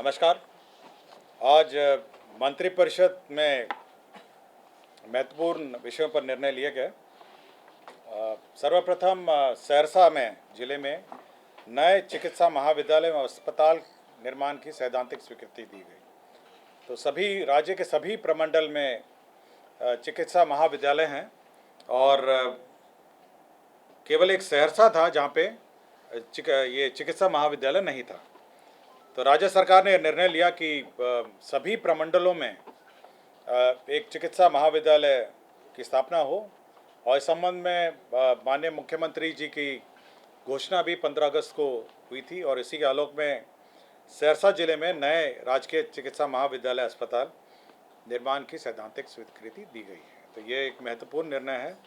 नमस्कार। आज मंत्रिपरिषद में महत्वपूर्ण विषयों पर निर्णय लिए गए। सर्वप्रथम सहरसा में जिले में नए चिकित्सा महाविद्यालय एवं अस्पताल निर्माण की सैद्धांतिक स्वीकृति दी गई। तो सभी राज्य के सभी प्रमंडल में चिकित्सा महाविद्यालय हैं और केवल एक सहरसा था जहाँ पे ये चिकित्सा महाविद्यालय नहीं था। तो राज्य सरकार ने निर्णय लिया कि सभी प्रमंडलों में एक चिकित्सा महाविद्यालय की स्थापना हो और इस संबंध में माननीय मुख्यमंत्री जी की घोषणा भी 15 अगस्त को हुई थी और इसी के आलोक में सहरसा जिले में नए राजकीय चिकित्सा महाविद्यालय अस्पताल निर्माण की सैद्धांतिक स्वीकृति दी गई है। तो ये एक महत्वपूर्ण निर्णय है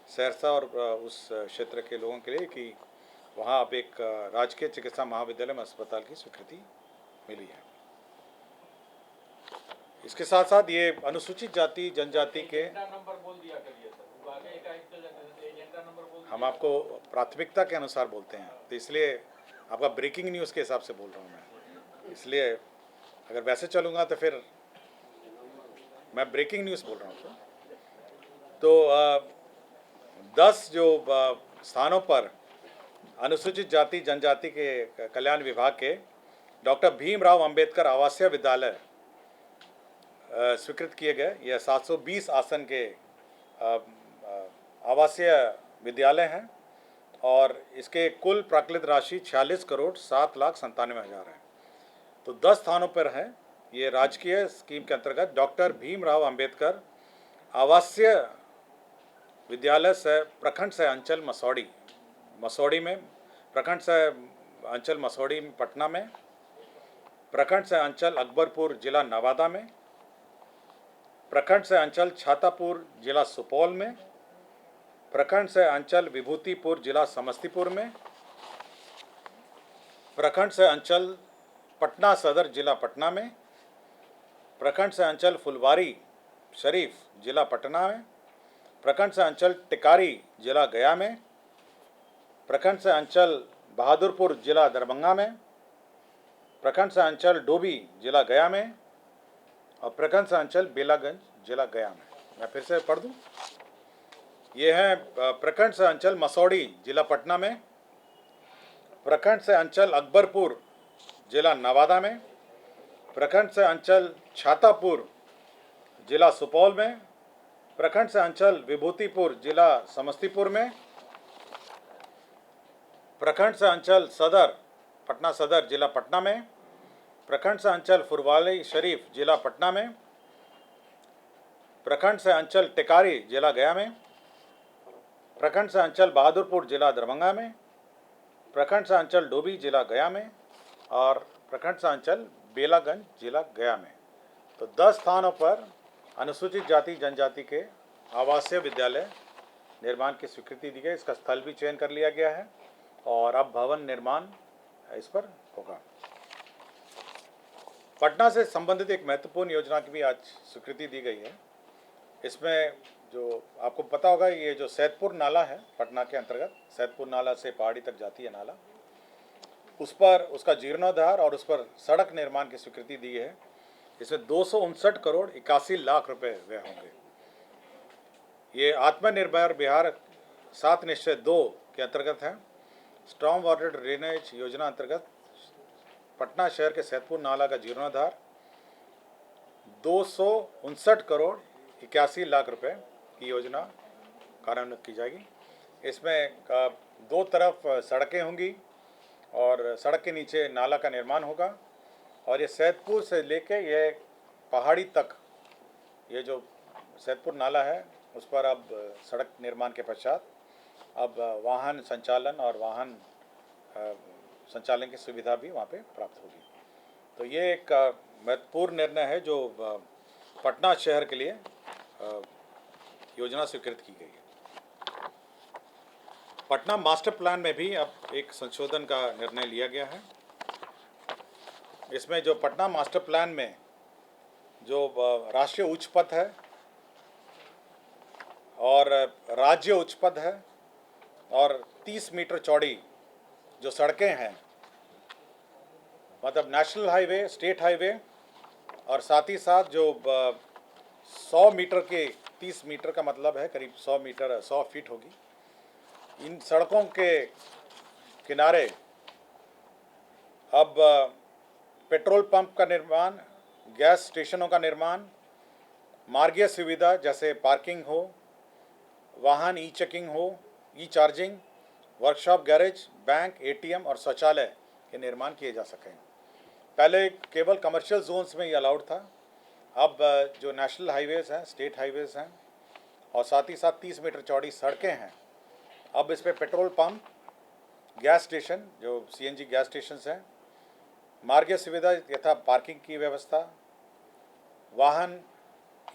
सहरसा और उस क्षेत्र के लोगों के लिए कि वहाँ अब एक राजकीय चिकित्सा महाविद्यालय में अस्पताल की स्वीकृति मिली है। इसके साथ साथ ये अनुसूचित जाति जनजाति के हम आपको प्राथमिकता के अनुसार बोलते हैं, तो इसलिए आपका ब्रेकिंग न्यूज़ के हिसाब से बोल रहा हूँ मैं। इसलिए अगर वैसे चलूँगा तो फिर मैं ब्रेकिंग न्यूज़ बोल रहा हूँ। तो 10 जो स्थानों पर अनुसूचित जाति जनजाति के कल्याण विभाग के डॉक्टर भीमराव अंबेडकर आवासीय विद्यालय स्वीकृत किए गए। यह 720 आसन के आवासीय विद्यालय हैं और इसके कुल प्राकृत राशि 46 करोड़ 7 लाख 97 हज़ार है। तो 10 स्थानों पर है। ये राजकीय स्कीम के अंतर्गत डॉक्टर भीमराव अंबेडकर आवासीय विद्यालय से प्रखंड से अंचल मसौड़ी में, प्रखंड से अंचल मसौड़ी पटना में, प्रखंड से अंचल अकबरपुर जिला नवादा में, प्रखंड से अंचल छातापुर जिला सुपौल में, प्रखंड से अंचल विभूतिपुर जिला समस्तीपुर में, प्रखंड से अंचल पटना सदर जिला पटना में, प्रखंड से अंचल फुलवारी शरीफ जिला पटना में, प्रखंड से अंचल टिकारी जिला गया में, प्रखंड से अंचल बहादुरपुर जिला दरभंगा में, प्रखंड से अंचल डोभी जिला गया में और प्रखंड से अंचल बेलागंज जिला गया में। मैं फिर से पढ़ दूं। ये हैं प्रखंड से अंचल मसौड़ी जिला पटना में, प्रखंड से अंचल अकबरपुर जिला नवादा में, प्रखंड से अंचल छातापुर जिला सुपौल में, प्रखंड से अंचल विभूतिपुर जिला समस्तीपुर में, प्रखंड से अंचल सदर पटना सदर जिला पटना में, प्रखंड से अंचल फुलवारी शरीफ जिला पटना में, प्रखंड से अंचल टिकारी जिला गया में, प्रखंड से अंचल बहादुरपुर जिला दरभंगा में, प्रखंड से अंचल डोभी जिला गया में और प्रखंड से अंचल बेलागंज जिला गया में। तो 10 स्थानों पर अनुसूचित जाति जनजाति के आवासीय विद्यालय निर्माण की स्वीकृति दी गई। इसका स्थल भी चयन कर लिया गया है और अब भवन निर्माण इस पर होगा। पटना से संबंधित एक महत्वपूर्ण योजना की भी आज स्वीकृति दी गई है। इसमें जो आपको पता होगा, ये जो सैदपुर नाला है पटना के अंतर्गत, सैदपुर नाला से पहाड़ी तक जाती है नाला, उस पर उसका जीर्णोद्धार और उस पर सड़क निर्माण की स्वीकृति दी है। इसमें 259 करोड़ 81 लाख रुपए व्यय होंगे। ये आत्मनिर्भर बिहार 7 निश्चय 2 के अंतर्गत है। स्ट्रॉन्ग वाटर ड्रेनेज योजना अंतर्गत पटना शहर के सैदपुर नाला का जीर्णोद्धार 259 करोड़ 81 लाख रुपए की योजना कार्यान्वित की जाएगी। इसमें 2 तरफ सड़कें होंगी और सड़क के नीचे नाला का निर्माण होगा और ये सैदपुर से लेके ये पहाड़ी तक, ये जो सैदपुर नाला है उस पर अब सड़क निर्माण के पश्चात अब वाहन संचालन और वाहन संचालन की सुविधा भी वहाँ पे प्राप्त होगी। तो ये एक महत्वपूर्ण निर्णय है जो पटना शहर के लिए योजना स्वीकृत की गई है। पटना मास्टर प्लान में भी अब एक संशोधन का निर्णय लिया गया है। इसमें जो पटना मास्टर प्लान में जो राष्ट्रीय उच्च पथ है और राज्य उच्च पथ है और 30 मीटर चौड़ी जो सड़कें हैं मतलब नेशनल हाईवे, स्टेट हाईवे और साथ ही साथ जो 100 मीटर के 30 मीटर का मतलब है करीब 100 मीटर 100 फीट होगी, इन सड़कों के किनारे अब पेट्रोल पंप का निर्माण, गैस स्टेशनों का निर्माण, मार्गीय सुविधा जैसे पार्किंग हो, वाहन ई चेकिंग हो, e charging, workshop, garage, bank, ATM और शौचालय के निर्माण किए जा सकें। पहले केवल कमर्शियल जोन्स में ये अलाउड था, अब जो नेशनल हाईवेज़ हैं, स्टेट हाईवेज़ हैं और साथ ही साथ 30 मीटर चौड़ी सड़कें हैं, अब इस पर पेट्रोल पंप, गैस स्टेशन जो सीएनजी गैस स्टेशन हैं, मार्गीय सुविधा यथा पार्किंग की व्यवस्था, वाहन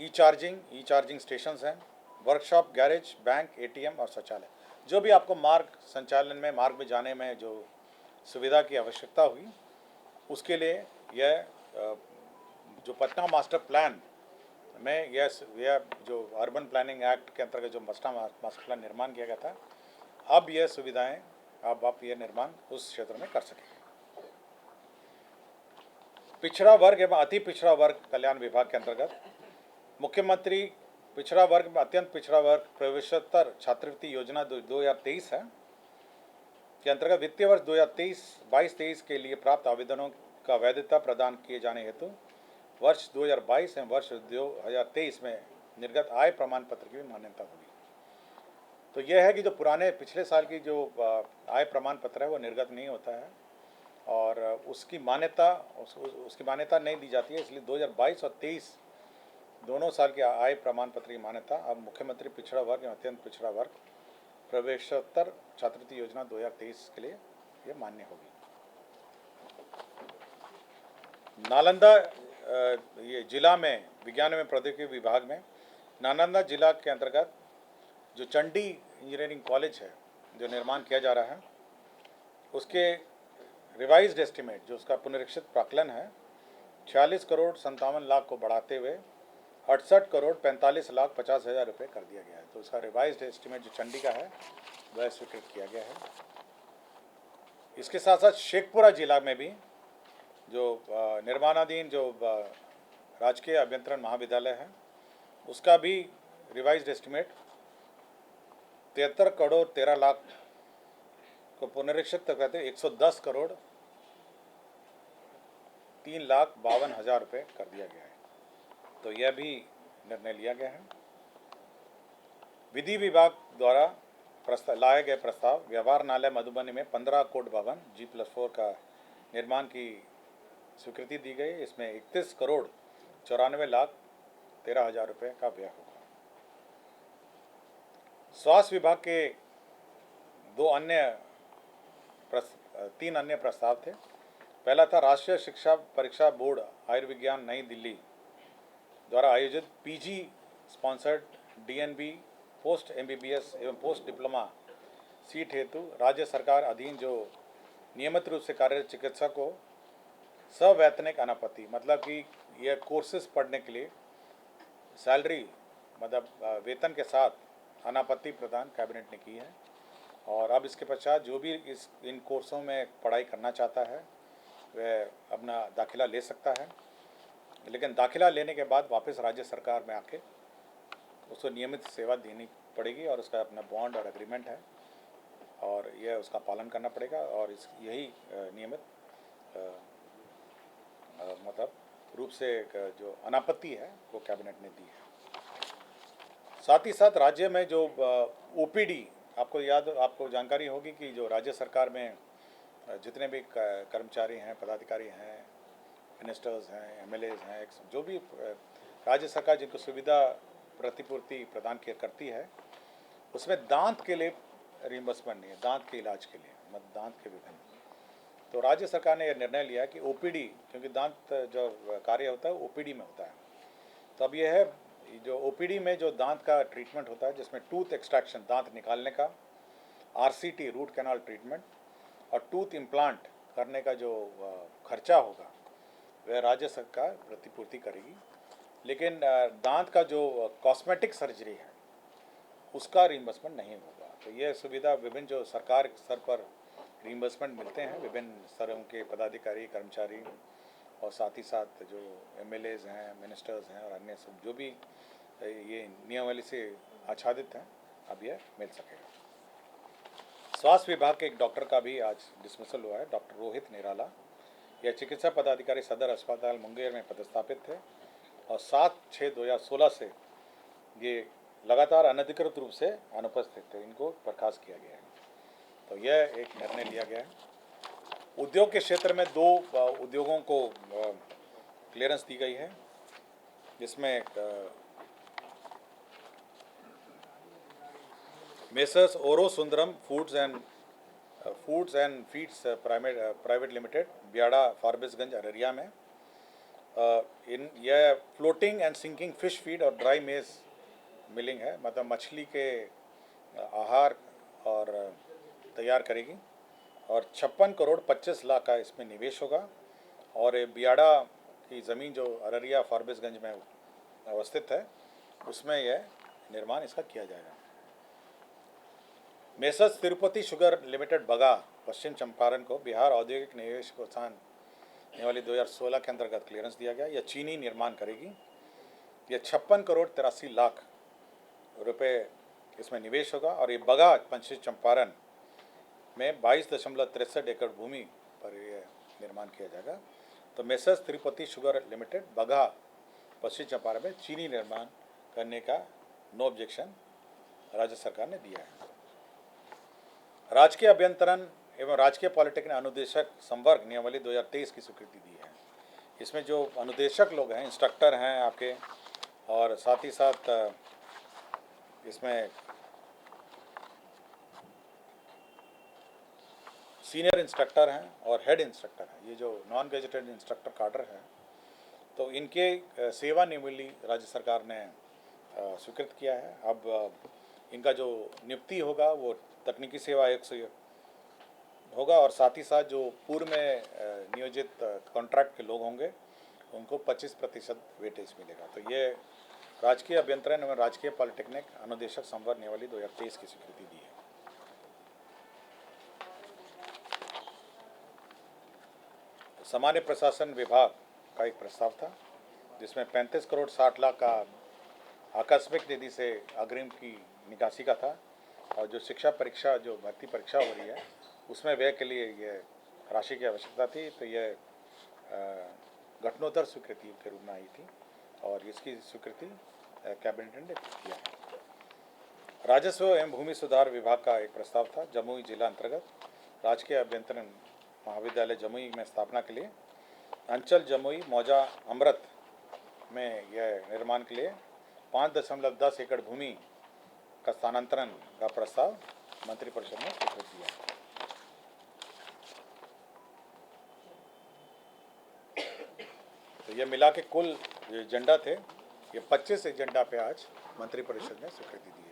ई चार्जिंग स्टेशंस हैं, वर्कशॉप, गैरेज, बैंक, एटीएम और शौचालय, जो भी आपको मार्ग संचालन में, मार्ग में जाने में जो सुविधा की आवश्यकता हुई, उसके लिए यह जो पटना मास्टर प्लान में यह जो अर्बन प्लानिंग एक्ट के अंतर्गत जो मास्टर प्लान निर्माण किया गया था, अब यह सुविधाएं अब आप ये निर्माण उस क्षेत्र में कर सकेंगे। पिछड़ा वर्ग एवं अति पिछड़ा वर्ग कल्याण विभाग के अंतर्गत मुख्यमंत्री पिछड़ा वर्ग में अत्यंत पिछड़ा वर्ग प्रवेशोत्तर छात्रवृत्ति योजना 2023 है के अंतर्गत वित्तीय वर्ष 2022-23 के लिए प्राप्त आवेदनों का वैधता प्रदान किए जाने हेतु वर्ष 2022 एवं वर्ष 2023 में निर्गत आय प्रमाण पत्र की भी मान्यता होगी। तो यह है कि जो पुराने पिछले साल की जो आय प्रमाण पत्र है वो निर्गत नहीं होता है और उसकी मान्यता नहीं दी जाती है, इसलिए 2022 और 23 दोनों साल के आय प्रमाण पत्र की मान्यता अब मुख्यमंत्री पिछड़ा वर्ग एवं अत्यंत पिछड़ा वर्ग प्रवेशोत्तर छात्रवृत्ति योजना 2023 के लिए ये मान्य होगी। नालंदा ये जिला में विज्ञान एवं प्रौद्योगिकी विभाग में नालंदा जिला के अंतर्गत जो चंडी इंजीनियरिंग कॉलेज है जो निर्माण किया जा रहा है, उसके रिवाइज्ड एस्टिमेट जो उसका पुनरीक्षित प्राक्कलन है 46 करोड़ 57 लाख को बढ़ाते हुए 68 करोड़ 45 लाख 50 हज़ार रुपये कर दिया गया है। तो उसका रिवाइज्ड एस्टिमेट जो चंडी का है वह स्वीकृत किया गया है। इसके साथ साथ शेखपुरा जिला में भी जो निर्माणाधीन जो राजकीय अभियंत्रण महाविद्यालय है उसका भी रिवाइज्ड एस्टिमेट 73 करोड़ 13 लाख को पुनरीक्षित करते 110 करोड़ 3 लाख 52 हज़ार रुपये कर दिया गया है। तो यह भी निर्णय लिया गया है। विधि विभाग द्वारा लाए गए प्रस्ताव व्यवहारणालय मधुबनी में 15 कोट भवन G+4 का निर्माण की स्वीकृति दी गई। इसमें 31 करोड़ 94 लाख 13 हज़ार रुपये का व्यय होगा। स्वास्थ्य विभाग के तीन अन्य प्रस्ताव थे। पहला था राष्ट्रीय शिक्षा परीक्षा बोर्ड आयुर्विज्ञान नई दिल्ली द्वारा आयोजित PG sponsored DNB post MBBS एवं पोस्ट डिप्लोमा सीट हेतु राज्य सरकार अधीन जो नियमित रूप से कार्यरत चिकित्सक को सवैतनिक अनापत्ति, मतलब कि यह कोर्सेज पढ़ने के लिए सैलरी मतलब वेतन के साथ अनापत्ति प्रदान कैबिनेट ने की है। और अब इसके पश्चात जो भी इन कोर्सों में पढ़ाई करना चाहता है वह अपना दाखिला ले सकता है, लेकिन दाखिला लेने के बाद वापस राज्य सरकार में आके उसको नियमित सेवा देनी पड़ेगी और उसका अपना बॉन्ड और एग्रीमेंट है और यह उसका पालन करना पड़ेगा और यही नियमित मतलब रूप से जो अनापत्ति है वो कैबिनेट ने दी है। साथ ही साथ राज्य में जो OPD आपको जानकारी होगी कि जो राज्य सरकार में जितने भी कर्मचारी हैं, पदाधिकारी हैं, मिनिस्टर्स हैं, MLAs हैं, जो भी राज्य सरकार जिनको सुविधा प्रतिपूर्ति प्रदान करती है, उसमें दांत के लिए रिइंबर्समेंट नहीं है, दांत के इलाज के लिए, मतलब दांत के विभिन्न। तो राज्य सरकार ने यह निर्णय लिया कि OPD, क्योंकि दांत जो कार्य होता है OPD में होता है, तो अब यह है जो OPD में जो दांत का ट्रीटमेंट होता है जिसमें टूथ एक्सट्रैक्शन, दांत निकालने का, RCT रूट कैनाल ट्रीटमेंट और टूथ इम्प्लांट करने का जो खर्चा होगा वह राज्य सरकार प्रतिपूर्ति करेगी। लेकिन दांत का जो कॉस्मेटिक सर्जरी है उसका रिइंबर्समेंट नहीं होगा। तो यह सुविधा विभिन्न जो सरकार स्तर पर रीइंबर्समेंट मिलते हैं विभिन्न स्तरों के पदाधिकारी कर्मचारी और साथ ही साथ जो एमएलएज हैं, मिनिस्टर्स हैं और अन्य सब जो भी ये नियमावली से आच्छादित हैं, अब यह मिल सकेगा। स्वास्थ्य विभाग के एक डॉक्टर का भी आज डिसमिसल हुआ है, डॉक्टर रोहित निराला। यह चिकित्सा पदाधिकारी सदर अस्पताल मुंगेर में पदस्थापित थे और 7/6/2016 से ये लगातार अनधिकृत रूप से अनुपस्थित थे, इनको बर्खास्त किया गया है। तो यह एक निर्णय लिया गया है। उद्योग के क्षेत्र में 2 उद्योगों को क्लियरेंस दी गई है, जिसमें messrs Oro Sundaram foods and feeds private limited, Biyada Forbesganj Araria में यह floating and sinking fish feed और ड्राई मेज मिलिंग है, मतलब मछली के आहार और तैयार करेगी और 56 करोड़ 25 लाख का इसमें निवेश होगा। और ये बियाड़ा की ज़मीन जो अररिया फारबिसगंज में अवस्थित है, उसमें यह निर्माण इसका किया जाएगा। मेसर्स तिरुपति शुगर लिमिटेड बगा पश्चिम चंपारण को बिहार औद्योगिक निवेश प्रोत्साहन नियमावली 2016 के अंतर्गत क्लियरेंस दिया गया। यह चीनी निर्माण करेगी। यह 56 करोड़ 83 लाख रुपए इसमें निवेश होगा और ये बगा पश्चिम चंपारण में 22.63 एकड़ भूमि पर यह निर्माण किया जाएगा। तो मेसर्स तिरुपति शुगर लिमिटेड बगा पश्चिम चंपारण में चीनी निर्माण करने का नो ऑब्जेक्शन राज्य सरकार ने दिया है। राजकीय अभियंत्रण एवं राजकीय पॉलिटेक्निक अनुदेशक संवर्ग नियमावली 2023 की स्वीकृति दी है। इसमें जो अनुदेशक लोग हैं, इंस्ट्रक्टर हैं आपके, और साथ ही साथ इसमें सीनियर इंस्ट्रक्टर हैं और हेड इंस्ट्रक्टर हैं। ये जो नॉन गेजेटेड इंस्ट्रक्टर काडर है, तो इनके सेवा नियमावली राज्य सरकार ने स्वीकृत किया है। अब इनका जो नियुक्ति होगा वो तकनीकी सेवा आयोग से होगा और साथ ही साथ जो पूर्व में नियोजित कॉन्ट्रैक्ट के लोग होंगे उनको 25% वेटेज मिलेगा। तो ये राजकीय अभियंत्रण एवं राजकीय पॉलिटेक्निक अनुदेशक संवर्ग नियमावली 2023 की स्वीकृति दी है। सामान्य प्रशासन विभाग का एक प्रस्ताव था, जिसमें 35 करोड़ 60 लाख का आकस्मिक निधि से अग्रिम की निकासी का था और जो शिक्षा परीक्षा जो भर्ती परीक्षा हो रही है उसमें व्यय के लिए ये राशि की आवश्यकता थी। तो यह घटनोत्तर स्वीकृति के रूप में आई थी और इसकी स्वीकृति कैबिनेट ने किया है। राजस्व एवं भूमि सुधार विभाग का एक प्रस्ताव था, जमुई जिला अंतर्गत राजकीय अभियंत्रण महाविद्यालय जमुई में स्थापना के लिए अंचल जमुई मौजा अमृत में यह निर्माण के लिए 5.10 एकड़ भूमि का स्थानांतरण का प्रस्ताव मंत्रिपरिषद ने स्वीकृत किया। तो ये मिला के कुल जो एजेंडा थे, ये 25 एजेंडा पे आज मंत्रिपरिषद ने स्वीकृति दी।